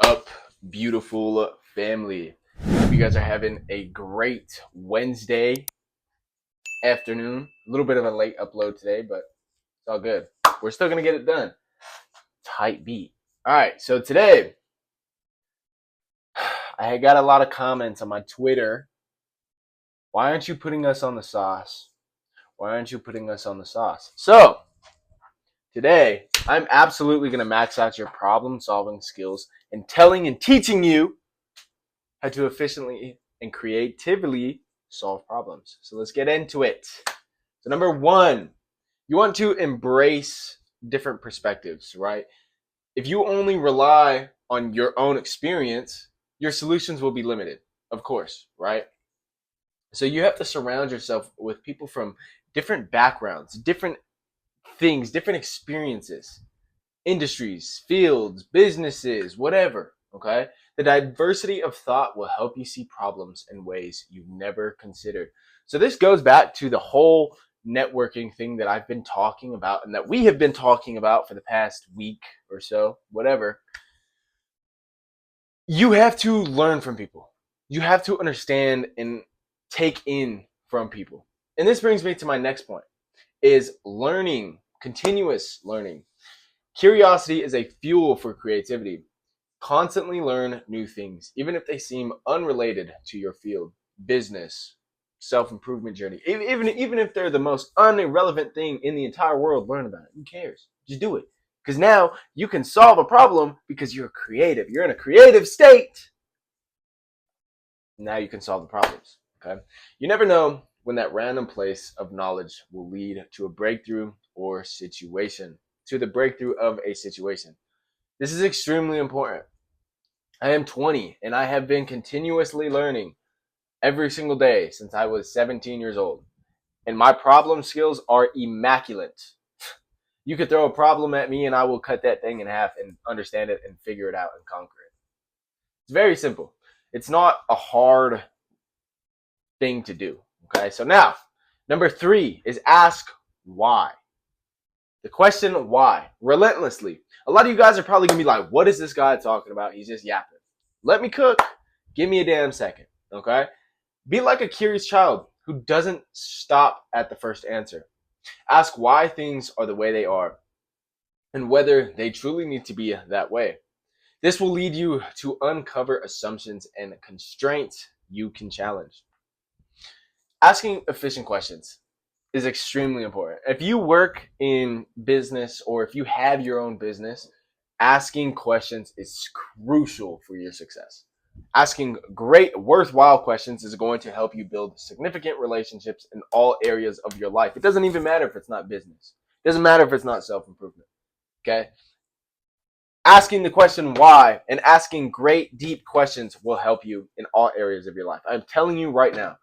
up, beautiful family? Hope you guys are having a great Wednesday afternoon. A little bit of a late upload today, but it's all good. We're still going to get it done. Tight beat. All right, so today I got a lot of comments on my Twitter. Why aren't you putting us on the sauce? Why aren't you putting us on the sauce? So today, I'm absolutely going to max out your problem-solving skills and telling and teaching you how to efficiently and creatively solve problems. So let's get into it. So number one, you want to embrace different perspectives, right? If you only rely on your own experience, your solutions will be limited, of course, right? So you have to surround yourself with people from different backgrounds, different things, different experiences, industries, fields, businesses, whatever, okay? The diversity of thought will help you see problems in ways you've never considered. So this goes back to the whole networking thing that I've been talking about and that we have been talking about for the past week or so, whatever. You have to learn from people. You have to understand and take in from people. And this brings me to my next point is learning, continuous learning. Curiosity is a fuel for creativity. Constantly learn new things, even if they seem unrelated to your field, business, self-improvement journey. Even if they're the most irrelevant thing in the entire world, learn about it. Who cares? Just do it. Because now you can solve a problem because you're creative. You're in a creative state. Now you can solve the problems. Okay? You never know when that random place of knowledge will lead to a breakthrough or situation. To the breakthrough of a situation. This is extremely important. I am 20 and I have been continuously learning every single day since I was 17 years old. And my problem skills are immaculate. You could throw a problem at me and I will cut that thing in half and understand it and figure it out and conquer it. It's very simple. It's not a hard thing to do. Okay, so now, number 3 is ask why. The question why, relentlessly. A lot of you guys are probably going to be like, what is this guy talking about? He's just yapping. Let me cook. Give me a damn second, okay? Be like a curious child who doesn't stop at the first answer. Ask why things are the way they are and whether they truly need to be that way. This will lead you to uncover assumptions and constraints you can challenge. Asking efficient questions is extremely important. If you work in business or if you have your own business, asking questions is crucial for your success. Asking great, worthwhile questions is going to help you build significant relationships in all areas of your life. It doesn't even matter if it's not business. It doesn't matter if it's not self-improvement. Okay? Asking the question why and asking great, deep questions will help you in all areas of your life. I'm telling you right now,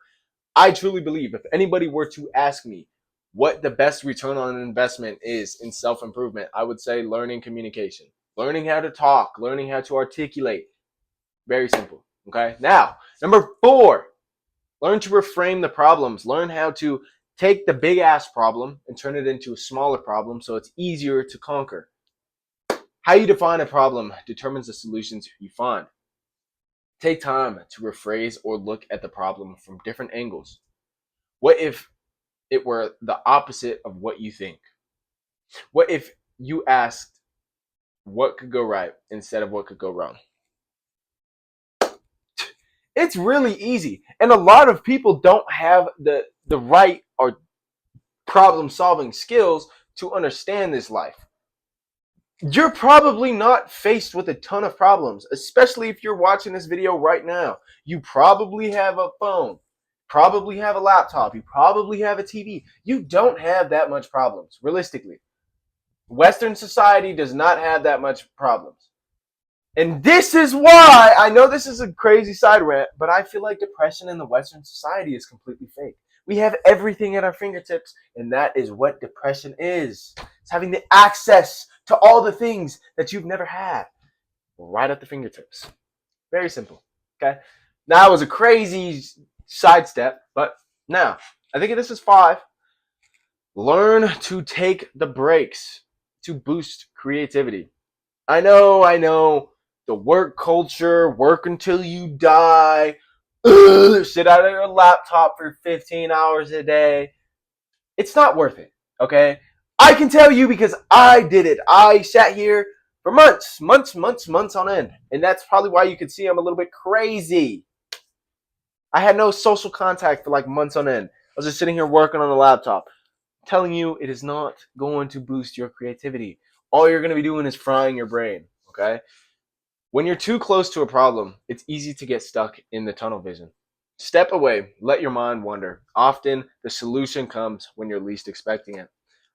I truly believe if anybody were to ask me what the best return on an investment is in self-improvement, I would say learning communication, learning how to talk, learning how to articulate. Very simple. Okay. Now, number 4, learn to reframe the problems. Learn how to take the big ass problem and turn it into a smaller problem so it's easier to conquer. How you define a problem determines the solutions you find. Take time to rephrase or look at the problem from different angles. What if it were the opposite of what you think? What if you asked what could go right instead of what could go wrong? It's really easy. And a lot of people don't have the right or problem solving skills to understand this life. You're probably not faced with a ton of problems, especially if you're watching this video right now. You probably have a phone, probably have a laptop, you probably have a TV. You don't have that much problems, realistically. Western society does not have that much problems. And this is why, I know this is a crazy side rant, but I feel like depression in the Western society is completely fake. We have everything at our fingertips, and that is what depression is. It's having the access to all the things that you've never had right at the fingertips. Very simple, okay? That was a crazy sidestep, but now, I think this is 5. Learn to take the breaks to boost creativity. I know, the work culture, work until you die, sit out of your laptop for 15 hours a day. It's not worth it, okay? I can tell you because I did it. I sat here for months on end. And that's probably why you can see I'm a little bit crazy. I had no social contact for like months on end. I was just sitting here working on a laptop. I'm telling you, it is not going to boost your creativity. All you're going to be doing is frying your brain, okay? When you're too close to a problem, it's easy to get stuck in the tunnel vision. Step away, let your mind wander. Often, the solution comes when you're least expecting it,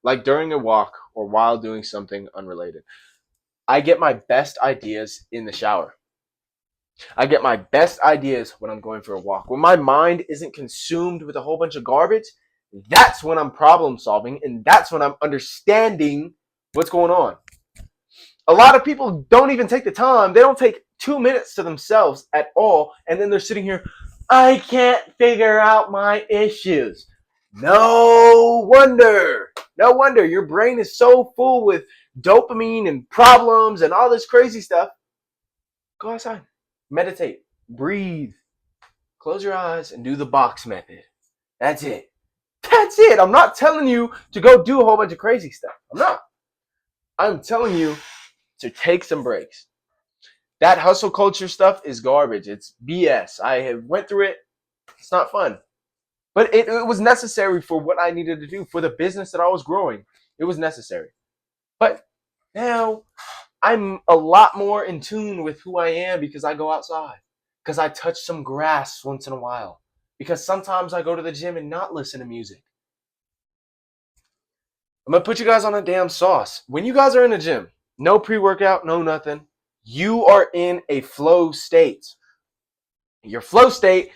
like during a walk or while doing something unrelated. I get my best ideas in the shower. I get my best ideas when I'm going for a walk. When my mind isn't consumed with a whole bunch of garbage, that's when I'm problem solving and that's when I'm understanding what's going on. A lot of people don't even take the time. They don't take 2 minutes to themselves at all. And then they're sitting here, I can't figure out my issues. No wonder. No wonder your brain is so full with dopamine and problems and all this crazy stuff. Go outside, meditate, breathe, close your eyes, and do the box method. That's it. That's it. I'm not telling you to go do a whole bunch of crazy stuff. I'm not. I'm telling you to take some breaks. That hustle culture stuff is garbage. It's BS. I have went through it. It's not fun. But it was necessary for what I needed to do for the business that I was growing. It was necessary. But now I'm a lot more in tune with who I am because I go outside. Because I touch some grass once in a while. Because sometimes I go to the gym and not listen to music. I'm going to put you guys on a damn sauce. When you guys are in the gym, no pre-workout, no nothing, you are in a flow state. Your flow state,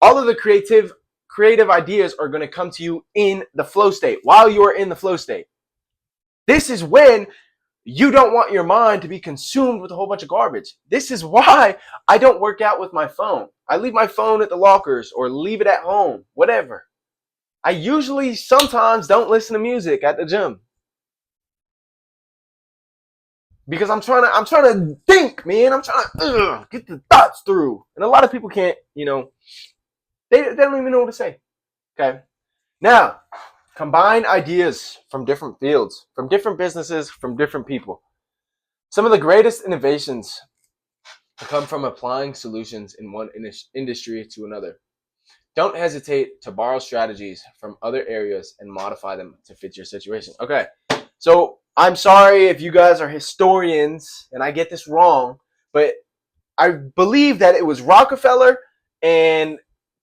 all of the creative ideas are going to come to you in the flow state, while you are in the flow state. This is when you don't want your mind to be consumed with a whole bunch of garbage. This is why I don't work out with my phone. I leave my phone at the lockers or leave it at home, whatever. I usually sometimes don't listen to music at the gym. Because I'm trying to think, man. I'm trying to get the thoughts through. And a lot of people can't, they don't even know what to say. Okay. Now, combine ideas from different fields, from different businesses, from different people. Some of the greatest innovations come from applying solutions in one industry to another. Don't hesitate to borrow strategies from other areas and modify them to fit your situation. Okay. So I'm sorry if you guys are historians and I get this wrong, but I believe that it was Rockefeller and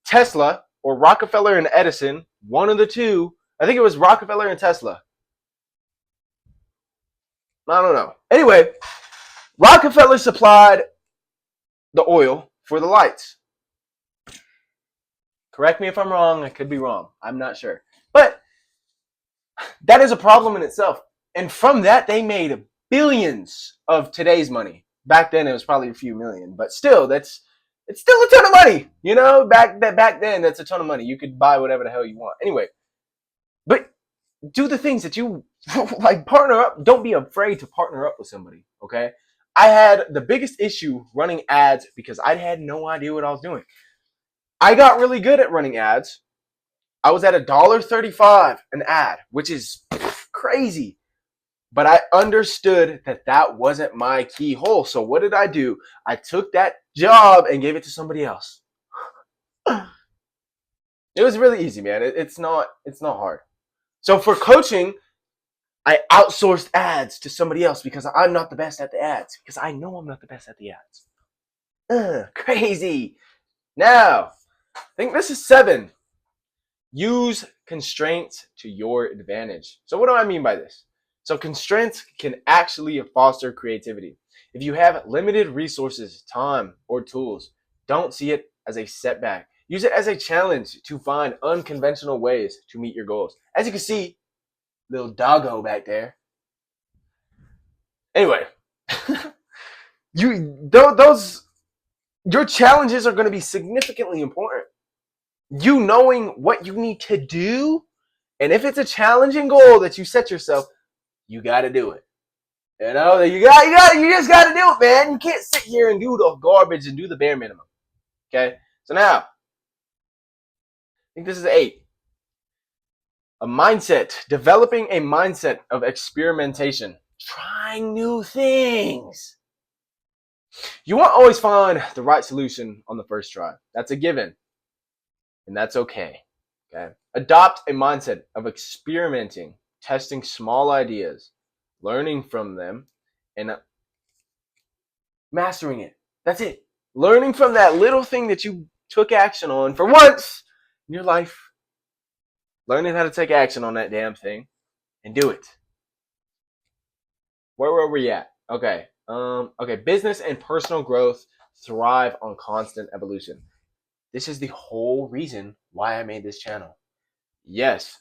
Tesla, or Rockefeller and Edison, one of the two. I think it was Rockefeller and Tesla. I don't know. Anyway, Rockefeller supplied the oil for the lights. Correct me if I'm wrong. I could be wrong. I'm not sure. But that is a problem in itself. And from that, they made billions of today's money. Back then, it was probably a few million. But still, it's still a ton of money. Back then, that's a ton of money. You could buy whatever the hell you want. Anyway, but do the things that you like. Partner up. Don't be afraid to partner up with somebody. Okay. I had the biggest issue running ads because I had no idea what I was doing. I got really good at running ads. I was at $1.35 an ad, which is crazy. But I understood that wasn't my keyhole. So what did I do? I took that job and gave it to somebody else. It was really easy, man. It's not hard. So for coaching, I outsourced ads to somebody else because I'm not the best at the ads. Because I know I'm not the best at the ads. Crazy. Now, I think this is 7. Use constraints to your advantage. So what do I mean by this? So constraints can actually foster creativity. If you have limited resources, time, or tools, don't see it as a setback. Use it as a challenge to find unconventional ways to meet your goals. As you can see, little doggo back there. Anyway, your challenges are going to be significantly important. You knowing what you need to do, and if it's a challenging goal that you set yourself, you got to do it. You just got to do it, man. You can't sit here and do the garbage and do the bare minimum. Okay. So now, I think this is 8. A mindset, developing a mindset of experimentation, trying new things. You won't always find the right solution on the first try. That's a given. And that's okay. Okay. Adopt a mindset of experimenting, testing small ideas, learning from them, and mastering it. That's it. Learning from that little thing that you took action on for once in your life. Learning how to take action on that damn thing and do it. Where were we at? Okay. Okay. Business and personal growth thrive on constant evolution. This is the whole reason why I made this channel. Yes.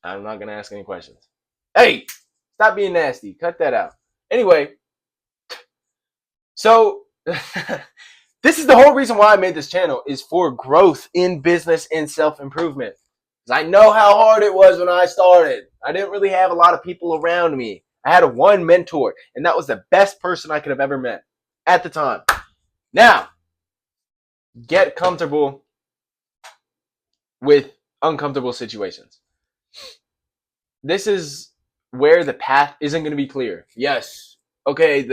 I'm not going to ask any questions. Hey, stop being nasty. Cut that out. Anyway, so this is the whole reason why I made this channel, is for growth in business and self-improvement. Because I know how hard it was when I started. I didn't really have a lot of people around me. I had one mentor, and that was the best person I could have ever met at the time. Now, get comfortable with uncomfortable situations. This is where the path isn't going to be clear. Yes. Okay,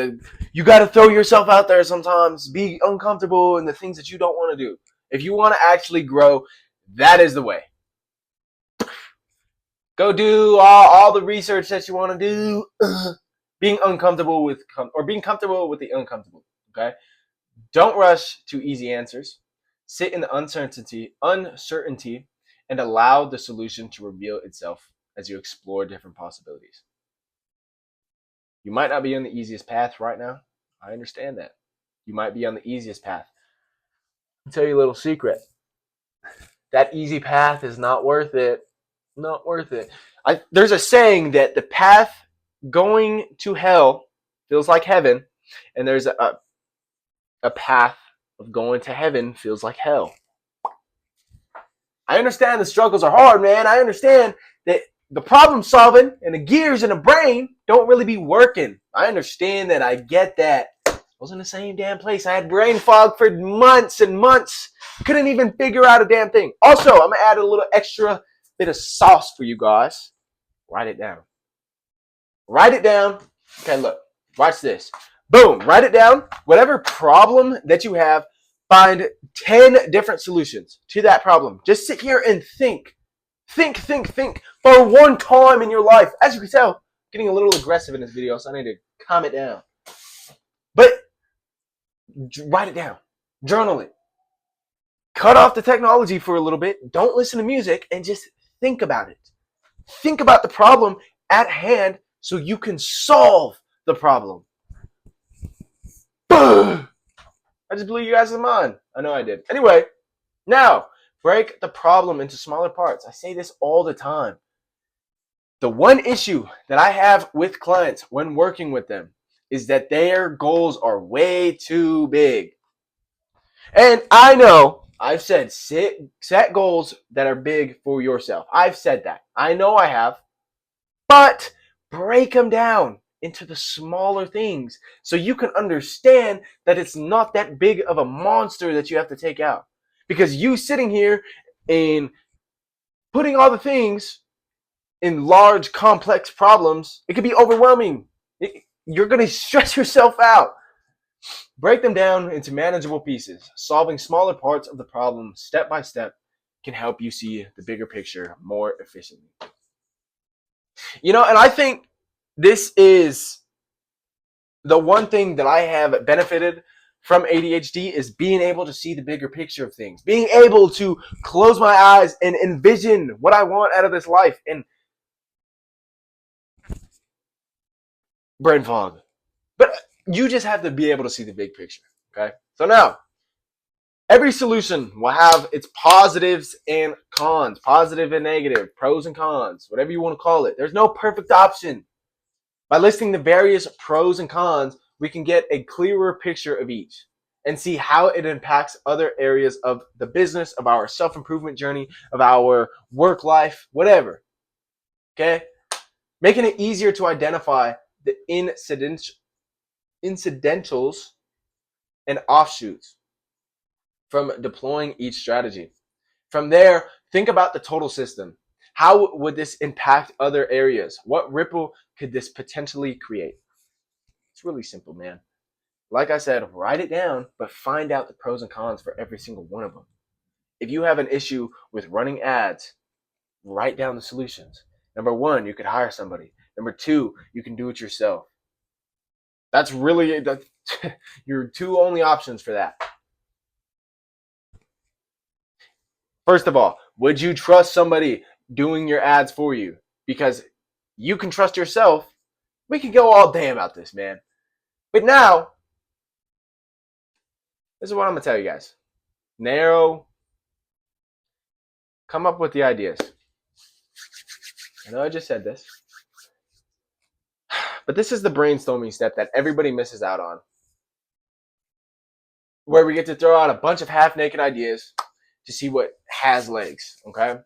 you got to throw yourself out there sometimes. Be uncomfortable in the things that you don't want to do. If you want to actually grow, that is the way. Go do all the research that you want to do. Being uncomfortable with, or being comfortable with the uncomfortable. Okay. Don't rush to easy answers. Sit in the uncertainty, and allow the solution to reveal itself as you explore different possibilities. You might not be on the easiest path right now. I understand that. You might be on the easiest path. I'll tell you a little secret. That easy path is not worth it. Not worth it. There's a saying that the path going to hell feels like heaven, and there's a path of going to heaven feels like hell. I understand the struggles are hard, man. I understand that the problem solving and the gears in the brain don't really be working. I understand that. I get that. I was in the same damn place. I had brain fog for months and months. Couldn't even figure out a damn thing. Also, I'm going to add a little extra bit of sauce for you guys. Write it down. Write it down. Okay, look. Watch this. Boom. Write it down. Whatever problem that you have, find 10 different solutions to that problem. Just sit here and think. Think for one time in your life. As you can tell, I'm getting a little aggressive in this video, so I need to calm it down. But write it down. Journal it. Cut off the technology for a little bit. Don't listen to music, and just think about it. Think about the problem at hand so you can solve the problem. I just blew you guys' mind. I know I did. Anyway, now, break the problem into smaller parts. I say this all the time. The one issue that I have with clients when working with them is that their goals are way too big. And I know I've said set goals that are big for yourself. I've said that. I know I have. But break them down into the smaller things so you can understand that it's not that big of a monster that you have to take out. Because you sitting here and putting all the things in large, complex problems, it could be overwhelming. You're going to stress yourself out. Break them down into manageable pieces. Solving smaller parts of the problem step by step can help you see the bigger picture more efficiently. And I think this is the one thing that I have benefited from ADHD, is being able to see the bigger picture of things. Being able to close my eyes and envision what I want out of this life. And brain fog. But you just have to be able to see the big picture. Okay? So now, every solution will have its positives and cons, positive and negative, pros and cons, whatever you want to call it. There's no perfect option. By listing the various pros and cons, we can get a clearer picture of each and see how it impacts other areas of the business, of our self-improvement journey, of our work life, whatever. Okay? Making it easier to identify the incidentals and offshoots from deploying each strategy. From there, think about the total system. How would this impact other areas? What ripple could this potentially create? It's really simple, man. Like I said, write it down, but find out the pros and cons for every single one of them. If you have an issue with running ads, write down the solutions. Number one, you could hire somebody. Number two, you can do it yourself. That's really your two only options for that. First of all, would you trust somebody doing your ads for you? Because you can trust yourself. We could go all day about this, man. But now, this is what I'm going to tell you guys. Narrow, come up with the ideas. I know I just said this, but this is the brainstorming step that everybody misses out on, where we get to throw out a bunch of half-naked ideas to see what has legs, okay?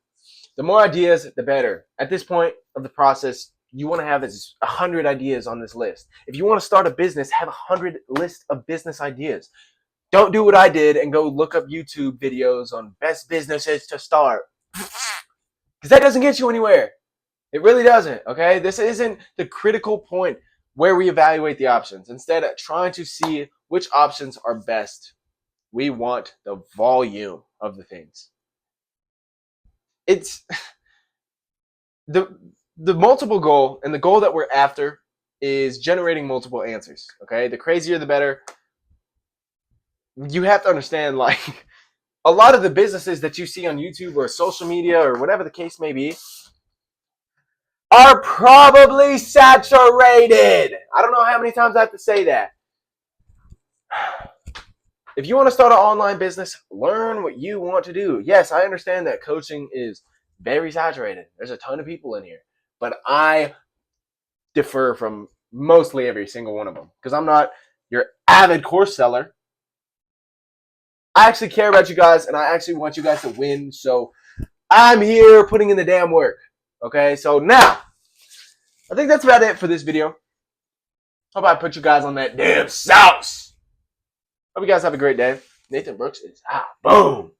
The more ideas, the better. At this point of the process, you want to have 100 ideas on this list. If you want to start a business, have 100 list of business ideas. Don't do what I did and go look up YouTube videos on best businesses to start, because that doesn't get you anywhere. It really doesn't, okay? This isn't the critical point where we evaluate the options. Instead of trying to see which options are best, we want the volume of the things. It's the multiple goal, and the goal that we're after is generating multiple answers, okay? The crazier, the better. You have to understand, like, a lot of the businesses that you see on YouTube or social media or whatever the case may be are probably saturated. I don't know how many times I have to say that. If you want to start an online business, learn what you want to do. Yes, I understand that coaching is very saturated. There's a ton of people in here. But I differ from mostly every single one of them, because I'm not your avid course seller. I actually care about you guys, and I actually want you guys to win. So I'm here putting in the damn work. Okay, so now, I think that's about it for this video. Hope I put you guys on that damn sauce. Hope you guys have a great day. Nathan Brooks is out. Boom.